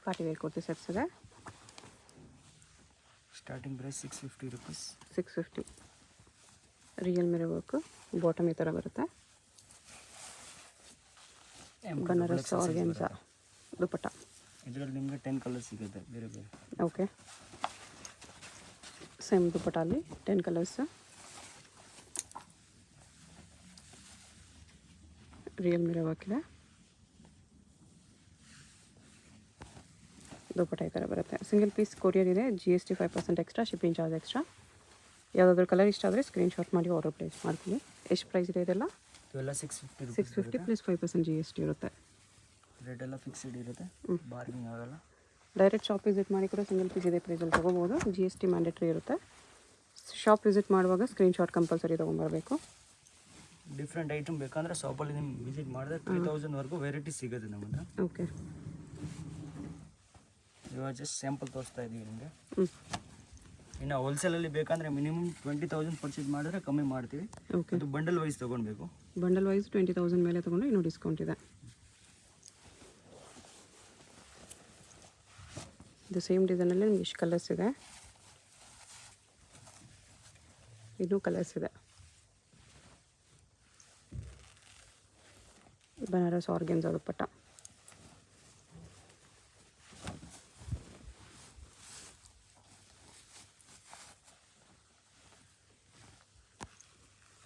Party wear kurti sets ಇದೆ. Starting price 650 rupees. 650. Real mirror work. Bottom ಈ ಥರ ಬರುತ್ತೆ. ಬನಾರಸ್ ಆರ್ಗೆನ್ಸಾ ದುಪಟ್ಟ. ಇದರಲ್ಲಿ ನಿಮಗೆ 10 ಕಲರ್ಸ್ ಸಿಗುತ್ತೆ ಬೇರೆ ಬೇರೆ. ಓಕೆ, ಸೇಮ್ ದುಪಟ್ಟ ಅಲ್ಲಿ 10 ಕಲರ್ಸ್. ರಿಯಲ್ ಮಿರರ್ ವರ್ಕ್ ಇದೆ. ದುಪಟ್ಟ ಈ ಥರ ಬರುತ್ತೆ. ಸಿಂಗಲ್ ಪೀಸ್ ಕೊರಿಯರ್ ಇದೆ. GST 5% extra, shipping charge extra. ಯಾವುದಾದ್ರೂ ಕಲರ್ ಇಷ್ಟ ಆದರೆ ಸ್ಕ್ರೀನ್ಶಾಟ್ ಮಾಡಿ ಆರ್ಡರ್ ಪ್ಲೇಸ್ ಮಾಡ್ತೀನಿ. ಎಷ್ಟು ಪ್ರೈಸ್ ಇದೆ ಇದೆಲ್ಲ? ಇವೆಲ್ಲ 650 650 ಪ್ಲಸ್ 5% GST ಇರುತ್ತೆ. ರೇಟ್ ಎಲ್ಲ ಫಿಕ್ಸ್ಡ್ ಇರುತ್ತೆ, ಬಾರ್ಗಿಂಗ್ ಆಗಲ್ಲ. ಡೈರೆಕ್ಟ್ ಶಾಪ್ ವಿಸಿಟ್ ಮಾಡಿ ಕೂಡ ಸಿಂಗಲ್ ಪೀಸ್ ಇದೇ ಪ್ರೈಸಲ್ಲಿ ತೊಗೋಬೋದು. GST ಮ್ಯಾಂಡೇಟ್ರಿ ಇರುತ್ತೆ. ಶಾಪ್ ವಿಸಿಟ್ ಮಾಡುವಾಗ ಸ್ಕ್ರೀನ್ಶಾಟ್ ಕಂಪಲ್ಸರಿ ತೊಗೊಂಬರಬೇಕು. ಡಿಫ್ರೆಂಟ್ ಐಟಮ್ ಬೇಕಂದರೆ ಶಾಪಲ್ಲಿ ನಿಮ್ಗೆ ವಿಸಿಟ್ ಮಾಡಿದ್ರೆ 3000ವರೆಗೂ ವೆರೈಟಿ ಸಿಗುತ್ತೆ ನಮ್ಮನ್ನು. ಓಕೆ, ಇವಾಗ ಜಸ್ಟ್ ಸ್ಯಾಂಪಲ್ ತೋರಿಸ್ತಾ ಇದ್ದೀವಿ ನಿಮಗೆ. ಇನ್ನು ಹೋಲ್ಸೇಲಲ್ಲಿ ಬೇಕಂದರೆ ಮಿನಿಮಮ್ 20,000 ಪರ್ಚೇಸ್ ಮಾಡಿದ್ರೆ ಕಮ್ಮಿ ಮಾಡ್ತೀವಿ. ಓಕೆ, ಅದು ಬಂಡಲ್ ವೈಸ್ ತೊಗೊಳ್ಬೇಕು. ಬಂಡಲ್ ವೈಸ್ 20,000 ಮೇಲೆ ತೊಗೊಂಡು ಇನ್ನೂ ಡಿಸ್ಕೌಂಟ್ ಇದೆ. ಇದು ಸೇಮ್ ಡಿಸೈನಲ್ಲಿ ನಿಮ್ಗೆ ಇಷ್ಟು ಕಲರ್ಸ್ ಇದೆ. ಇನ್ನೂ ಕಲರ್ಸ್ ಇದೆ. ಬನಾರಸ್ ಆರ್ಗೆನ್ಸಾ ದುಪಟ್ಟ.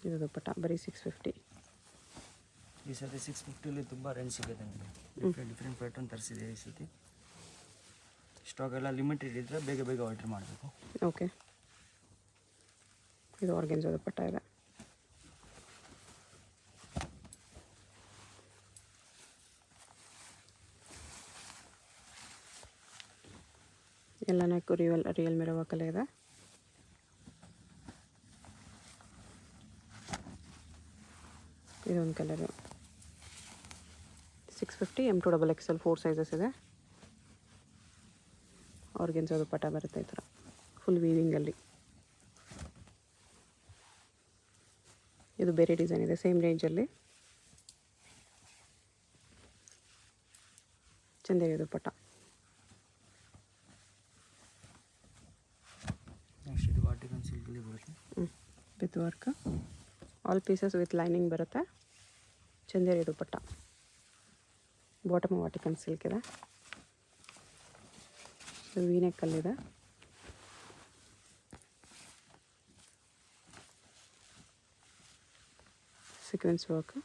ಇದು ದುಪಟ್ಟ ಬರೀ 650. ಈ ಸತಿ 650 ತುಂಬ ರೇಂಜ್ ಸಿಗುತ್ತೆ ನಿಮಗೆ. ಡಿಫ್ರೆಂಟ್ ಪ್ಯಾಟರ್ನ್ ತರಿಸಿದೆ ಈ ಸತಿ. ಸ್ಟಾಕ್ ಎಲ್ಲ ಲಿಮಿಟೆಡ್ ಇದ್ದರೆ ಬೇಗ ಬೇಗ ಆರ್ಡರ್ ಮಾಡಬೇಕು. ಓಕೆ, ಇದು ಆರ್ಗೆನ್ಸಾ ದುಪಟ್ಟ ಇದೆ. ಎಲ್ಲ ನೆಕ್ಕು ರಿಯಲ್ ಮಿರರ್ ವರ್ಕಲ್ಲೇ ಇದೆ. ಇದೊಂದು ಕಲರು 650. M2 XXL 4 ಸೈಜಸ್ ಇದೆ. ಆರ್ಗೆನ್ಸಾ ದುಪಟ್ಟ ಬರುತ್ತೆ ಈ ಥರ ಫುಲ್ ವೀವಿಂಗಲ್ಲಿ. ಇದು ಬೇರೆ ಡಿಸೈನ್ ಇದೆ ಸೇಮ್ ರೇಂಜಲ್ಲಿ. ಚಂದೇರಿ ದುಪಟ್ಟ. ನೆಕ್ಸ್ಟ್ ಇದು ವಾಟಿಕನ್ ಸಿಲ್ಕಲ್ಲಿ ಬರುತ್ತೆ. With work, all pieces with lining ಬರುತ್ತೆ. Chanderi dupatta. Bottom Vatican silk ಇದೆ. ವೀನೆಕ್ಕಲ್ಲಿದೆ. Sequence work,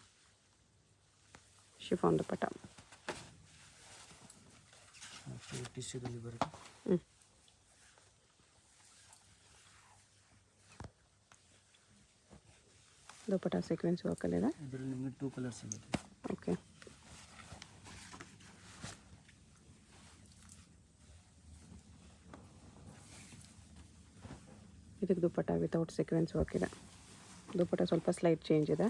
chiffon dupatta. ಟಿಶ್ಯೂದಲ್ಲಿ ಬರುತ್ತೆ. ದುಪಟ್ಟ ಸೀಕ್ವೆನ್ಸ್ ವರ್ಕಲ್ಲಿದೆ. ಇದರಲ್ಲಿ ನಿಮಗೆ 2 ಕಲರ್ಸ್ ಸಿಗುತ್ತೆ. ಓಕೆ, ಇದಕ್ಕೆ ದುಪಟ್ಟ ವಿತೌಟ್ ಸೀಕ್ವೆನ್ಸ್ ವರ್ಕ್ ಇದೆ. ದುಪಟ್ಟ ಸ್ವಲ್ಪ ಸ್ಲೈಟ್ ಚೇಂಜ್ ಇದೆ.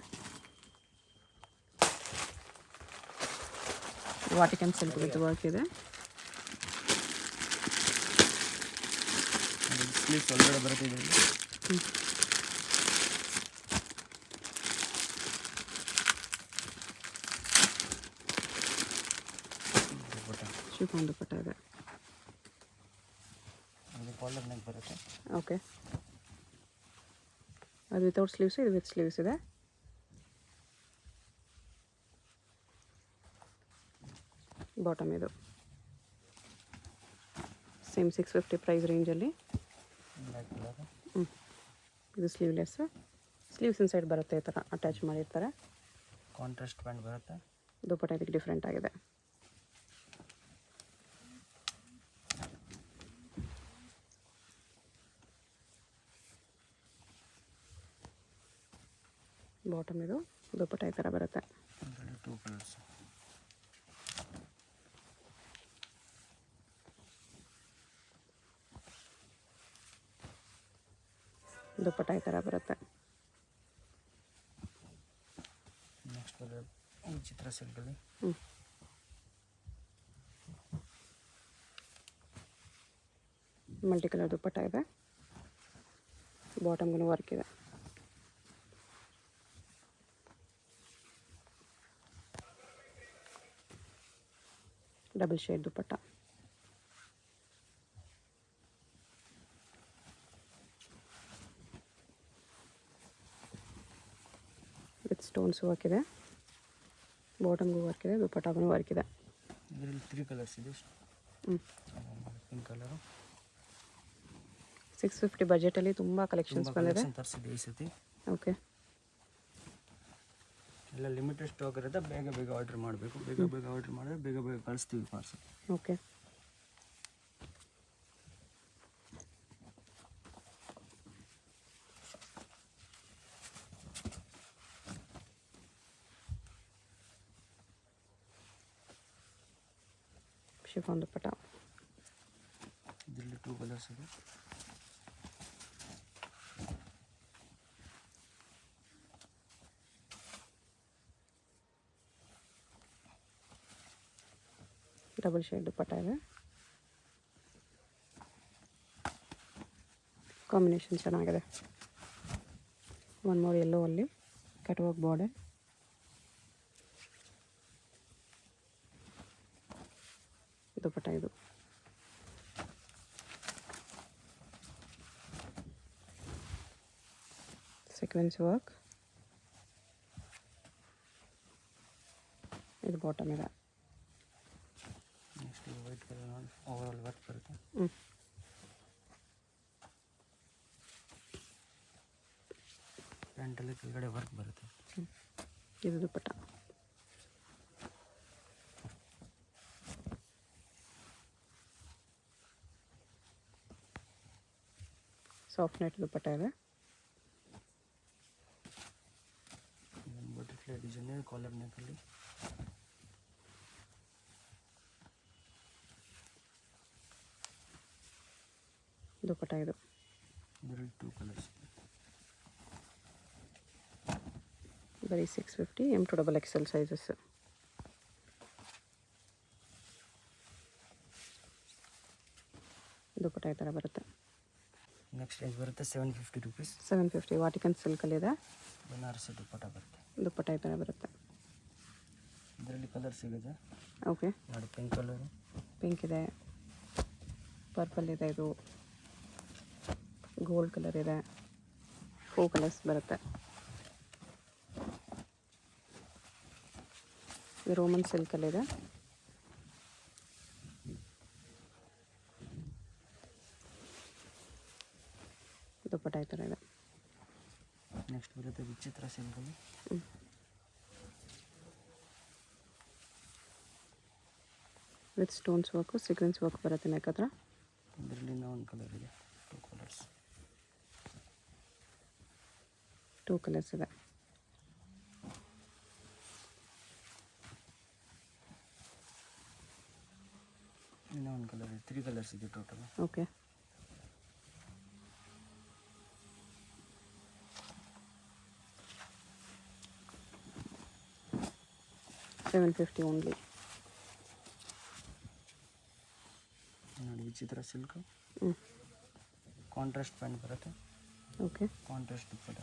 ವಾಟಿಕನ್ ಸಿಲ್ಕ್ ವಿತ್ ವರ್ಕ್ ಇದೆ. ಸ್ಲೀವ್ಸ್ ಒಳಗಡೆ ಬರುತ್ತೆ ಇದರಲ್ಲಿ. ಶಿಫಾನ್ ದುಪಟ್ಟ ಇದೆ. ಇದು ಕಾಲರ್ ನೆಕ್ ಬರುತ್ತೆ. ಓಕೆ, ಅದು ವಿತೌಟ್ ಸ್ಲೀವ್ಸ್, ಇದು ವಿತ್ ಸ್ಲೀವ್ಸ್ ಇದೆ. ಬಾಟಮ್ ಇದು ಸೇಮ್ 650 ಪ್ರೈಸ್ ರೇಂಜಲ್ಲಿ. ಇದು ಸ್ಲೀವ್ಲೆಸ್. ಸ್ಲೀವ್ಸ್ ಇನ್ ಸೈಡ್ ಬರುತ್ತೆ ಈ ಥರ ಅಟ್ಯಾಚ್ ಮಾಡಿರ್ತಾರೆ. ಕಾಂಟ್ರಾಸ್ಟ್ ಪ್ಯಾಂಟ್ ಬರುತ್ತೆ. ದುಪಟ್ಟ ಇದಕ್ಕೆ ಡಿಫ್ರೆಂಟ್ ಆಗಿದೆ. ಬಾಟಮ್ ಇದು ದುಪಟ್ಟ ಈ ಥರ ಬರುತ್ತೆ. 2 ಕಲರ್ಸ್. ದುಪಟ್ಟ ಈ ಥರ ಬರುತ್ತೆ. ನೆಕ್ಸ್ಟ್ ಕಲರ್ ಈ ಚಿತ್ರ ಸಿಲ್ಕಲ್ಲಿ. ಮಲ್ಟಿ ಕಲರ್ ದುಪಟ್ಟ ಇದೆ. ಬಾಟಮ್ಗೂ ವರ್ಕ್ ಇದೆ. Double shade dupatta. Stones work ಇದೆ, ಬಾಟಮ್ಗೂ ವರ್ಕ್ ಇದೆ, ದುಪ್ಪಟ್ಟಾಗೂ ವರ್ಕ್ ಇದೆ. ಇದರಲ್ಲಿ 3 ಕಲರ್ಸ್ ಇದೆ. ಪಿಂಕ್ ಕಲರು 650 ಬಜೆಟಲ್ಲಿ ತುಂಬ ಕಲೆಕ್ಷನ್ಸ್ ಬಂದಿದೆ. ತರಿಸಿದೆ ಈ ಸತಿ. ಓಕೆ, ಎಲ್ಲ ಲಿಮಿಟೆಡ್ ಸ್ಟಾಕ್ ಇರುತ್ತೆ. ಬೇಗ ಬೇಗ ಆರ್ಡ್ರ್ ಮಾಡಬೇಕು. ಬೇಗ ಬೇಗ ಆರ್ಡ್ರ್ ಮಾಡಿದ್ರೆ ಬೇಗ ಬೇಗ ಕಳಿಸ್ತೀವಿ ಪಾರ್ಸಲ್. ಓಕೆ. ಶಿಫಾನ್ ದುಪ್ಪಟ್ಟ. ಇದರಲ್ಲಿ 2 ಕಲರ್ಸ್ ಇದೆ. ಡಬಲ್ ಶೇಡ್ ದುಪ್ಪಟ್ಟ ಇದೆ. ಕಾಂಬಿನೇಷನ್ ಚೆನ್ನಾಗಿದೆ. ಒನ್ ಮೋರ್ ಯೆಲ್ಲೋ ಅಲ್ಲಿ ಕಟ್ ವರ್ಕ್ ಬಾರ್ಡರ್. ದುಪ್ಪಟ್ಟ ಇದು. Sequence work. ಇದು ಬಾಟಮ್ ಇದೆ. Next white colour overall work ಬರುತ್ತೆ. ಪ್ಯಾಂಟಲ್ಲಿ ಕೆಳಗಡೆ ವರ್ಕ್ ಬರುತ್ತೆ. ಇದು ದುಪ್ಪಟ್ಟ. ಸಾಫ್ಟ್ ನೆಟ್ ದುಪ್ಪಟ್ಟ ಇದೆ. ಬಟರ್ಫ್ಲೈ ಡಿಸೈನ್ ಕಾಲರ್ ನೆಕ್ಕಲ್ಲಿ. ದುಪ್ಪಟ್ಟ ಇದು. ಇದರಲ್ಲಿ 2 ಕಲರ್ಸ್ ಇದೆ. ಬರೀ 650 M to XXL ಸೈಜಸ್. ದುಪ್ಪಟ್ಟ ಈ ಥರ ಬರುತ್ತೆ. ನೆಕ್ಸ್ಟ್ ಪ್ರೈಸ್ ಬರುತ್ತೆ 750 ರುಪೀಸ್. 750 ವಾಟಿಕನ್ ಸಿಲ್ಕಲ್ಲಿದೆ. ಬನಾರಸಿ ದುಪ್ಪಟ್ಟ ಬರುತ್ತೆ. ದುಪ್ಪಟ್ಟ ಈ ಥರ ಬರುತ್ತೆ. ಇದರಲ್ಲಿ ಕಲರ್ ಸಿಗುತ್ತೆ. ಓಕೆ, ನೋಡಿ ಪಿಂಕ್ ಕಲರು, ಪಿಂಕ್ ಇದೆ, ಪರ್ಪಲ್ ಇದೆ, ಇದು ಗೋಲ್ಡ್ ಕಲರ್ ಇದೆ. 4 ಕಲರ್ಸ್ ಬರುತ್ತೆ. ಇದು ರೋಮನ್ ಸಿಲ್ಕಲ್ಲಿದೆ. ದುಪ್ಪಟ್ಟ ಈ ಥರ ಇದೆ. ನೆಕ್ಸ್ಟ್ ಬರುತ್ತೆ ವಿಚಿತ್ರ ಸಿಲ್ಕಲ್ಲಿ. With stones work, sequence work ಬರುತ್ತೆ ನೆಕ್ ಹತ್ರ. ಇದರಲ್ಲಿ ಇನ್ನೂ ಒಂದು ಕಲರ್ ಇದೆ. 2 ಕಲರ್ಸ್. 2 ಕಲರ್ಸ್ ಇದೆ. ಇನ್ನೂ ಒಂದು ಕಲರ್ ಇದೆ. 3 ಕಲರ್ಸ್ ಇದೆ ಟೋಟಲ್. Okay, $750 only. ನೋಡಿ ವಿಚಿತ್ರ ಸಿಲ್ಕ್. ಕಾಂಟ್ರಾಸ್ಟ್ ಪ್ಯಾಂಟ್ ಬರುತ್ತೆ. ಓಕೆ, ಕಾಂಟ್ರಾಸ್ಟ್ ದುಪ್ಪಟ್ಟ.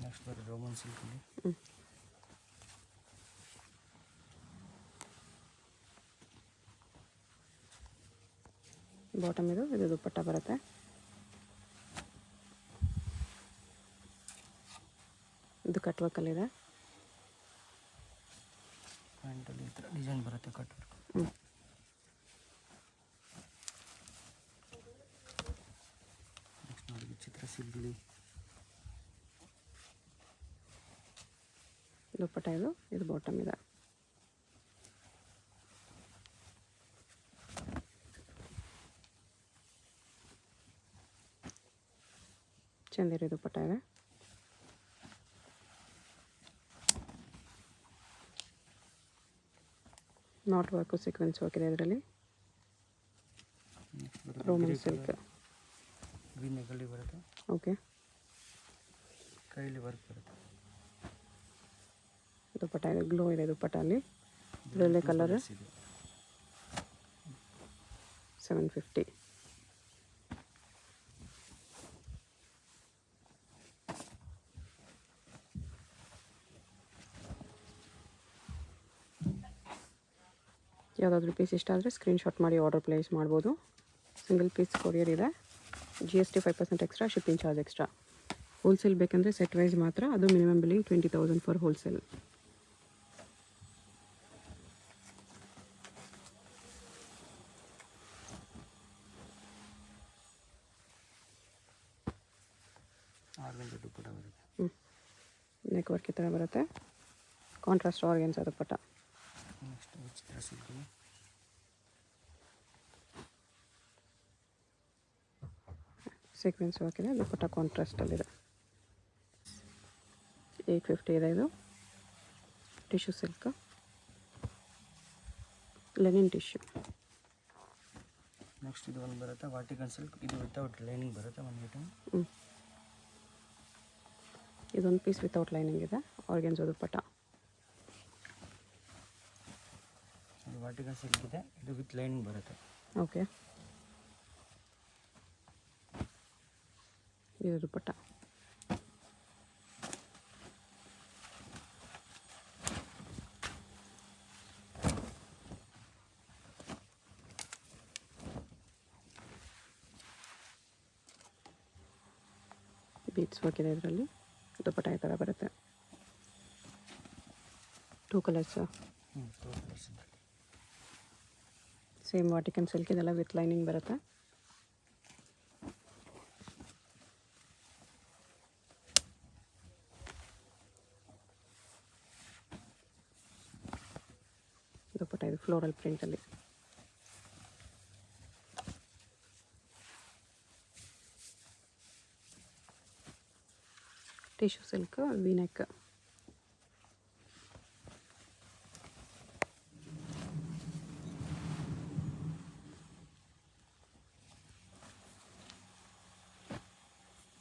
ನೆಕ್ಸ್ಟ್ ಬರುತ್ತೆ ರೋಮನ್ ಸಿಲ್ಕಲ್ಲಿ. ಬಾಟಮ್ ಇದು ದುಪ್ಪಟ್ಟ ಬರುತ್ತೆ. ಇದು ಕಟ್ ವರ್ಕಲ್ಲಿದೆ. ಪ್ಯಾಂಟಲ್ಲಿ ಈ ಥರ ಡಿಸೈನ್ ಬರುತ್ತೆ ಕಟ್ ವರ್ಕ್. ನೆಕ್ಸ್ಟ್ ನೋಡಿ ವಿಚಿತ್ರ ಸಿಲ್ಕಲ್ಲಿ. ದುಪ್ಪಟ್ಟ ಇದು ಬಾಟಮ್ ಇದೆ. ಚಂದೇರಿ ದುಪ್ಪಟ್ಟ ಇದೆ. ನಾಟ್ ವರ್ಕು, ಸೀಕ್ವೆನ್ಸ್ ವರ್ಕ್ ಇದೆ ಇದರಲ್ಲಿ. Roman silk. ಗ್ರೀನ್ ನೆಕ್ಕಲ್ಲಿ ಬರುತ್ತೆ. ಓಕೆ, ಕೈಲಿ ವರ್ಕ್ ಬರುತ್ತೆ. ದುಪ್ಪಟ್ಟ ಇದೆ, ಗ್ಲೋ ಇದೆ ದುಪ್ಪಟ್ಟ ಅಲ್ಲಿ. ಇದರಲ್ಲೇ ಕಲರ್ 750. ಯಾವುದಾದ್ರೂ ಪೀಸ್ ಇಷ್ಟ ಆದರೆ ಸ್ಕ್ರೀನ್ಶಾಟ್ ಮಾಡಿ ಆರ್ಡರ್ ಪ್ಲೇಸ್ ಮಾಡ್ಬೋದು. ಸಿಂಗಲ್ ಪೀಸ್ ಕೊರಿಯರ್ ಇದೆ. GST 5% extra, shipping charge extra. Wholesale ಬೇಕಂದರೆ ಸೆಟ್ ವೈಸ್ ಮಾತ್ರ, ಅದು minimum billing 20,000 for wholesale. Organza dupatta ಬರುತ್ತೆ. ನೆಕ್ ವರ್ಕ್ ಈ ಥರ ಬರುತ್ತೆ. Contrast organza dupatta. Next Vichitra silk sequence work ಇದೆ, ದುಪ್ಪಟ್ಟ ಕಾಂಟ್ರಾಸ್ಟಲ್ಲಿದೆ. 850 ಇದೆ ಇದು. Tissue silk, linen tissue. Next ಇದು ಒಂದು ಬರುತ್ತೆ ವಾಟಿಕನ್ ಸಿಲ್ಕ್, ಇದು ವಿತೌಟ್ ಲೈನಿಂಗ್ ಬರುತ್ತೆ ಒಂದು ಐಟಮ್. ಇದೊಂದು ಪೀಸ್ ವಿತೌಟ್ ಲೈನಿಂಗ್ ಇದೆ, ಆರ್ಗೆನ್ಸ್ ದುಪ್ಪಟ್ಟ. ಇದು ವಾಟಿಕನ್ ಸಿಲ್ಕ್ ಇದೆ, ಇದು ವಿತ್ ಲೈನಿಂಗ್ ಬರುತ್ತೆ. ಓಕೆ, ಇದು ದುಪ್ಪಟ್ಟ. ಬೀಟ್ಸ್ ವರ್ಕ್ ಇದೆ ಇದರಲ್ಲಿ, ದುಪ್ಪಟ್ಟ ಈ ಥರ ಬರುತ್ತೆ. 2 ಕಲರ್ಸ್, ಸೇಮ್ ವಾಟಿಕನ್ ಸಿಲ್ಕ್ ಇದೆಲ್ಲ ವಿತ್ ಲೈನಿಂಗ್ ಬರುತ್ತೆ. ದುಪ್ಪಟ್ಟ ಇದು ಫ್ಲೋರಲ್ ಪ್ರಿಂಟಲ್ಲಿ. Tissue silk V neck.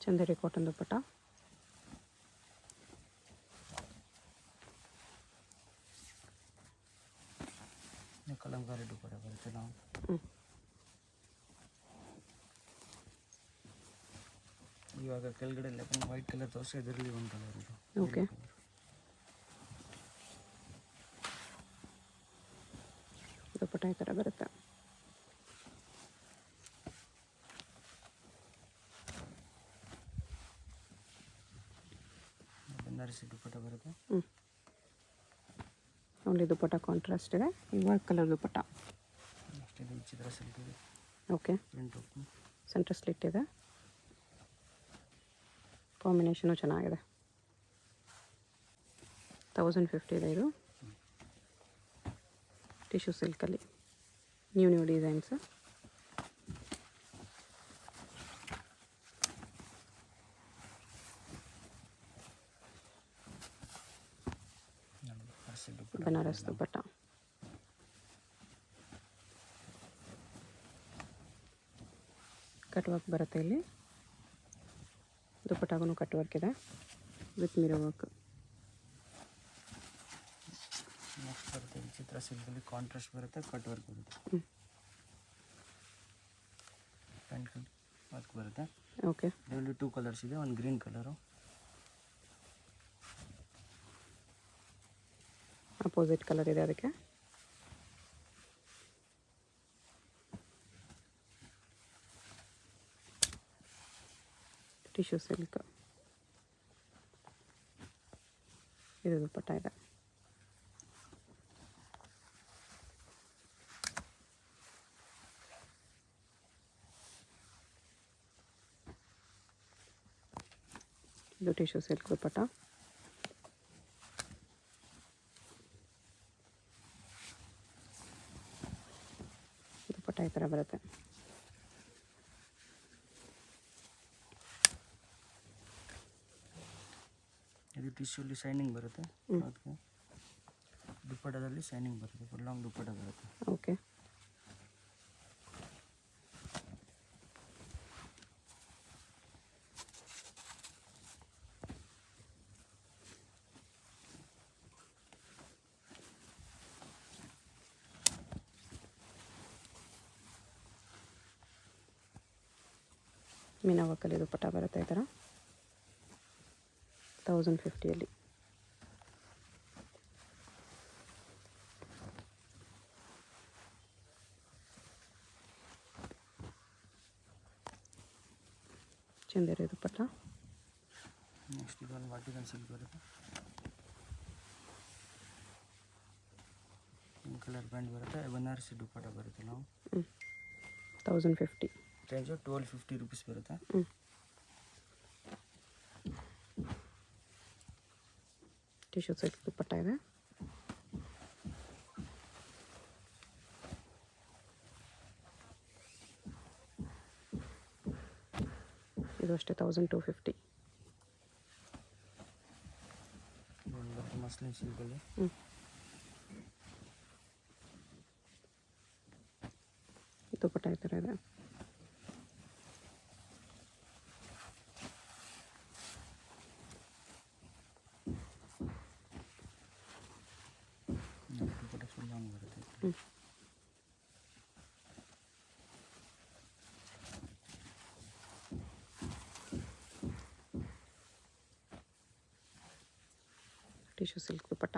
Chanderi cotton dupatta. Kalamkari dupatta ಬರುತ್ತೆ ನಾವು. ಇವಾಗ ಕೆಳಗಡೆ ಲೆಕ್ಕನ ವೈಟ್ ಕಲರ್ ತೋರಿಸಿ ಇದರಲ್ಲಿ ಒಂದು ಕಲರ್ ಇದು. ಓಕೆ, ದುಪ್ಪಟ್ಟ ಈ ಥರ ಬರುತ್ತೆ. ಬನಾರಸಿ ದುಪ್ಪಟ್ಟ ಬರುತ್ತೆ. ಓನ್ಲಿ ದುಪ್ಪಟ್ಟ ಕಾಂಟ್ರಾಸ್ಟ್ ಇದೆ. ಈ ವರ್ಕ್ ಕಲರ್ ದುಪ್ಪಟ್ಟ. ನೆಕ್ಸ್ಟ್ ಇದು ವಿಚಿತ್ರ ಸಿಲ್ಕ್ ಇದೆ. Okay, print open, centre slit ಇದೆ. ಕಾಂಬಿನೇಷನು ಚೆನ್ನಾಗಿದೆ. 1050 ಇದೆ ಇದು. ಟಿಶ್ಯೂ ಸಿಲ್ಕಲ್ಲಿ new designs. Banaras dupatta. Cut work ಬರುತ್ತೆ ಇಲ್ಲಿ. ದುಪ್ಪಟ್ಟಾಗೂ ಕಟ್ ವರ್ಕ್ ಇದೆ ವಿತ್ ಮಿರೋ ವರ್ಕ್. ನೆಕ್ಸ್ಟ್ ಬರುತ್ತೆ ವಿಚಿತ್ರ ಸಿಲ್ಕಲ್ಲಿ ಕಾಂಟ್ರಾಸ್ಟ್ ಬರುತ್ತೆ, ಕಟ್ ವರ್ಕ್ ಬರುತ್ತೆ. ಪ್ಯಾಂಟ್ ವರ್ಕ್ ಬರುತ್ತೆ. ಓಕೆ, ಇದರಲ್ಲಿ 2 ಕಲರ್ಸ್ ಇದೆ. ಒಂದು ಗ್ರೀನ್ ಕಲರು, ಅಪೋಸಿಟ್ ಕಲರ್ ಇದೆ ಅದಕ್ಕೆ. ಟಿಶ್ಯೂ ಸಿಲ್ಕ್, ಇದು ದುಪ್ಪಟ್ಟ ಇದೆ. ಇದು ಟಿಶ್ಯೂ ಸಿಲ್ಕ್ ದುಪ್ಪಟ್ಟ. ದುಪ್ಪಟ್ಟ ಈ ಥರ ಬರುತ್ತೆ. ಇದು ಟಿಶ್ಯೂಲಿ ಶೈನಿಂಗ್ ಬರುತ್ತೆ. ಅದಕ್ಕೆ ದುಪ್ಪಟ್ಟದಲ್ಲಿ ಶೈನಿಂಗ್ ಬರುತ್ತೆ, ಫುಲ್ ಲಾಂಗ್ ದುಪ್ಪಟ್ಟ ಬರುತ್ತೆ. ಓಕೆ, ಮೀನಾ ವರ್ಕಲ್ಲಿ ದುಪ್ಪಟ್ಟ ಬರುತ್ತೆ ಈ ಥರ 1050ಅಲ್ಲಿ. ಚಂದೇರಿ ದುಪ್ಪಟ್ಟ. ನೆಕ್ಸ್ಟ್ ಇದೊಂದು ವಾಟಿಕನ್ ಸಿಲ್ಕ್ ಬರುತ್ತೆ. ಪಿಂಕ್ ಕಲರ್ ಬ್ಯಾಂಡ್ ಬರುತ್ತೆ. ಬನಾರಸಿ ದುಪ್ಪಟ್ಟ ಬರುತ್ತೆ. ನಾವು 1050 ರೇಂಜು 1250 ರುಪೀಸ್ ಬರುತ್ತೆ. ಟಿಶ್ಯೂ ಸಿಲ್ಕ್ ದುಪ್ಪಟ್ಟ ಇದೆ. ಇದು ಅಷ್ಟೇ 1250. ಮಸ್ಲಿನ್ ಸಿಲ್ಕಲ್ಲಿ ದುಪ್ಪಟ್ಟ ಈ ಥರ ಇದೆ. ದುಪ್ಪಟ್ಟ ಫುಲ್ ಲಾಂಗ್ ಬರುತ್ತೆ. ಟಿಶ್ಯೂ ಸಿಲ್ಕ್ ದುಪ್ಪಟ್ಟ.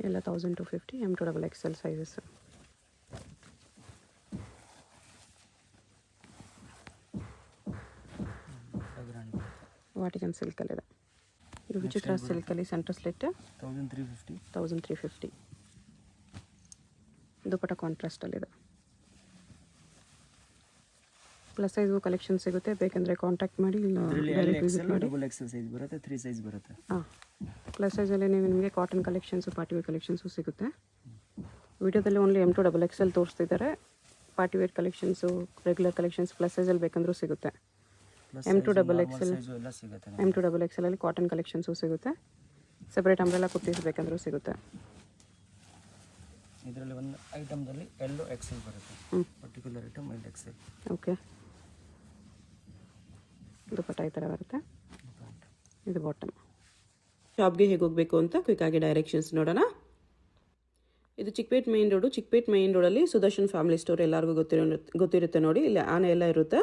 ಎಲ್ಲ 1250 M2XXL ಸೈಜಸ್. ವಾಟಿಕನ್ ಸಿಲ್ಕಲ್ಲಿದೆ. ಇದು ವಿಚಿತ್ರ ಸಿಲ್ಕಲ್ಲಿ ಸೆಂಟರ್ ಸ್ಲಿಟ್ 1350. ದುಪ್ಪಟ್ಟ ಕಾಂಟ್ರಾಸ್ಟಲ್ಲಿದೆ. ಪ್ಲಸ್ ಸೈಜು ಕಲೆಕ್ಷನ್ ಸಿಗುತ್ತೆ. ಬೇಕೆಂದರೆ ಕಾಂಟ್ಯಾಕ್ಟ್ ಮಾಡಿ, ಇಲ್ಲ ಡೈರೆಕ್ಟ್ ವಿಸಿಟ್ ಮಾಡಿ. XL ಸೈಜ್ ಬರುತ್ತೆ, 3 ಸೈಜ್ ಬರುತ್ತೆ. ಹಾಂ, ಪ್ಲಸ್ ಸೈಜಲ್ಲಿ ನಿಮಗೆ ಕಾಟನ್ ಕಲೆಕ್ಷನ್ಸು, ಪಾರ್ಟಿವೇರ್ ಕಲೆಕ್ಷನ್ಸು ಸಿಗುತ್ತೆ. ವಿಡಿಯೋದಲ್ಲಿ ಓನ್ಲಿ M2XXL ತೋರಿಸ್ತಿದ್ದಾರೆ. Partywear collections, regular collections plus ಸೈಜಲ್ಲಿ ಬೇಕಂದ್ರೂ ಸಿಗುತ್ತೆ. M2XXL ಅಲ್ಲಿ ಕಾಟನ್ ಕಲೆಕ್ಷನ್ಸು ಸಿಗುತ್ತೆ. ಸೆಪ್ರೇಟ್ ಅಂಬ್ರೆಲಾ ಕುರ್ತೀಸ್ ಬೇಕಂದ್ರೂ ಸಿಗುತ್ತೆ. ಇದರಲ್ಲಿ ಒಂದು ಐಟಮ್ದಲ್ಲಿ ಎಲ್ಲೋ XL ಬರುತ್ತೆ. Particular item XL. Okay, dupatta ಈ ಥರ ಬರುತ್ತೆ. ಇದು ಬಾಟಮ್. ಶಾಪ್ಗೆ ಹೇಗೆ ಹೋಗಬೇಕು ಅಂತ ಕ್ವಿಕ್ಕಾಗಿ ಡೈರೆಕ್ಷನ್ಸ್ ನೋಡೋಣ. ಇದು Chickpet main road. Chickpet main ರೋಡಲ್ಲಿ ಸುದರ್ಶನ್ ಫ್ಯಾಮಿಲಿ ಸ್ಟೋರ್ ಎಲ್ಲರಿಗೂ ಗೊತ್ತಿರುತ್ತೆ ನೋಡಿ. ಇಲ್ಲಿ ಆನೆ ಎಲ್ಲ ಇರುತ್ತೆ.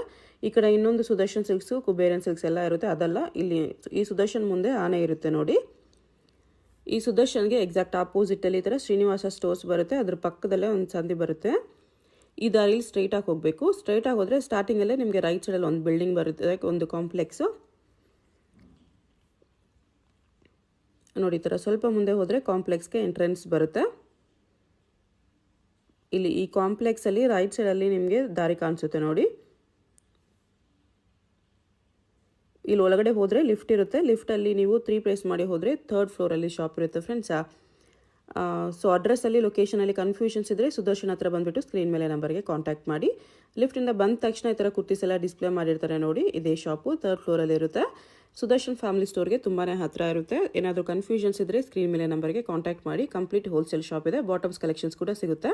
ಈ ಕಡೆ ಇನ್ನೊಂದು ಸುದರ್ಶನ್ ಸಿಲ್ಕ್ಸು, ಕುಬೇರನ್ ಸಿಲ್ಕ್ಸ್ ಎಲ್ಲ ಇರುತ್ತೆ. ಅದಲ್ಲ, ಇಲ್ಲಿ ಈ ಸುದರ್ಶನ್ ಮುಂದೆ ಆನೆ ಇರುತ್ತೆ ನೋಡಿ. ಈ ಸುದರ್ಶನ್ಗೆ ಎಕ್ಸಾಕ್ಟ್ ಆಪೋಸಿಟಲ್ಲಿ ಈ ಥರ ಶ್ರೀನಿವಾಸ ಸ್ಟೋರ್ಸ್ ಬರುತ್ತೆ. ಅದ್ರ ಪಕ್ಕದಲ್ಲೇ ಒಂದು ಸಂದಿ ಬರುತ್ತೆ. ಈ ದಾರಿಲಿ ಸ್ಟ್ರೈಟಾಗಿ ಹೋಗಬೇಕು. ಸ್ಟ್ರೈಟಾಗಿ ಹೋದರೆ ಸ್ಟಾರ್ಟಿಂಗಲ್ಲೇ ನಿಮಗೆ ರೈಟ್ ಸೈಡಲ್ಲಿ ಒಂದು ಬಿಲ್ಡಿಂಗ್ ಬರುತ್ತೆ, ಒಂದು ಕಾಂಪ್ಲೆಕ್ಸು ನೋಡಿ. ಈ ಥರ ಸ್ವಲ್ಪ ಮುಂದೆ ಹೋದರೆ ಕಾಂಪ್ಲೆಕ್ಸ್ಗೆ ಎಂಟ್ರೆನ್ಸ್ ಬರುತ್ತೆ. ಇಲ್ಲಿ ಈ ಕಾಂಪ್ಲೆಕ್ಸಲ್ಲಿ ರೈಟ್ ಸೈಡಲ್ಲಿ ನಿಮಗೆ ದಾರಿ ಕಾಣಿಸುತ್ತೆ ನೋಡಿ. ಇಲ್ಲಿ ಒಳಗಡೆ ಹೋದರೆ ಲಿಫ್ಟ್ ಇರುತ್ತೆ. ಲಿಫ್ಟಲ್ಲಿ ನೀವು 3 ಪ್ಲೇಸ್ ಮಾಡಿ ಹೋದರೆ 3rd ಫ್ಲೋರಲ್ಲಿ ಶಾಪ್ ಇರುತ್ತೆ ಫ್ರೆಂಡ್ಸ್. ಸೊ ಅಡ್ರೆಸ್ಸಲ್ಲಿ, ಲೊಕೇಶನಲ್ಲಿ ಕನ್ಫ್ಯೂಷನ್ಸ್ ಇದ್ದರೆ ಸುದರ್ಶನ್ ಹತ್ರ ಬಂದುಬಿಟ್ಟು ಸ್ಕ್ರೀನ್ ಮೇಲೆ ನಂಬರ್ಗೆ ಕಾಂಟ್ಯಾಕ್ಟ್ ಮಾಡಿ. ಲಿಫ್ಟಿಂದ ಬಂದ ತಕ್ಷಣ ಈ ಥರ ಕುರ್ತೀಸ್ ಎಲ್ಲ ಡಿಸ್ಪ್ಲೇ ಮಾಡಿರ್ತಾರೆ ನೋಡಿ. ಇದೇ ಶಾಪು 3rd ಫ್ಲೋರಲ್ಲಿ ಇರುತ್ತೆ. ಸುದರ್ಶನ್ ಫ್ಯಾಮಿಲಿ ಸ್ಟೋರ್ಗೆ ತುಂಬಾ ಹತ್ತಿರ ಇರುತ್ತೆ. ಏನಾದರೂ ಕನ್ಫ್ಯೂಷನ್ಸ್ ಇದ್ದರೆ ಸ್ಕ್ರೀನ್ ಮೇಲೆ ನಂಬರ್ಗೆ ಕಾಂಟ್ಯಾಕ್ಟ್ ಮಾಡಿ. ಕಂಪ್ಲೀಟ್ ಹೋಲ್ಸೇಲ್ ಶಾಪ್ ಇದೆ. ಬಾಟಮ್ಸ್ ಕಲೆಕ್ಷನ್ಸ್ ಕೂಡ ಸಿಗುತ್ತೆ.